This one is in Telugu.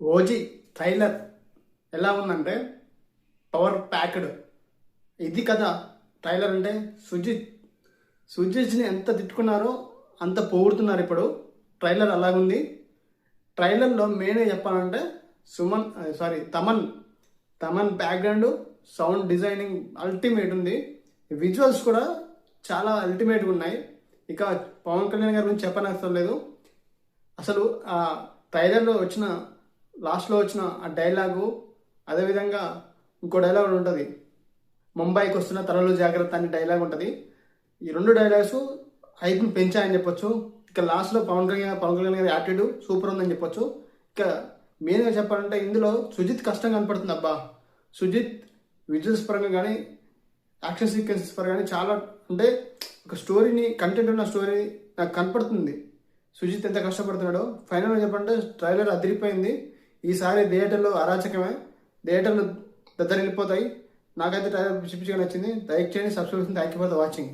ఓజీ ట్రైలర్ ఎలా ఉందంటే పవర్ ప్యాక్డ్. ఇది కదా ట్రైలర్ అంటే. సుజిత్ని ఎంత తిట్టుకున్నారో అంత పొగుడుతున్నారు ఇప్పుడు. ట్రైలర్ అలాగుంది. ట్రైలర్లో మెయిన్గా చెప్పాలంటే Thaman background sound designing ultimate ఉంది. విజువల్స్ కూడా చాలా అల్టిమేట్గా ఉన్నాయి. ఇక పవన్ కళ్యాణ్ గారి గురించి చెప్పనవసరం లేదు. అసలు ఆ ట్రైలర్లో లాస్ట్లో వచ్చిన ఆ డైలాగు, అదేవిధంగా ఇంకో డైలాగ్ ఉంటుంది, ముంబైకి వస్తున్న తలలు జాగ్రత్త అనే డైలాగ్ ఉంటుంది. ఈ రెండు డైలాగ్స్ హైప్ని పెంచాయని చెప్పొచ్చు. ఇక లాస్ట్లో పవన్ కళ్యాణ్ గారి యాటిట్యూడ్ సూపర్ ఉందని చెప్పొచ్చు. ఇక మెయిన్గా చెప్పాలంటే ఇందులో సుజిత్ కష్టం కనపడుతుంది. అబ్బా, సుజిత్ విజువల్స్ పరంగా కానీ యాక్షన్ సీక్వెన్సెస్ పరంగా కానీ చాలా, అంటే ఒక స్టోరీని, కంటెంట్ ఉన్న స్టోరీ నాకు కనపడుతుంది. సుజిత్ ఎంత కష్టపడుతున్నాడో. ఫైనల్గా చెప్పాలంటే ట్రైలర్ అదిరిపోయింది. ఈసారి థియేటర్లో అరాచకమే, థియేటర్లు వెళ్ళిపోతాయి. నాకైతే ట్రైలర్ పిచ్చి పిచ్చిగా నచ్చింది. లైక్ చేయండి, సబ్స్క్రైబ్ చేయండి. Thank you for the watching.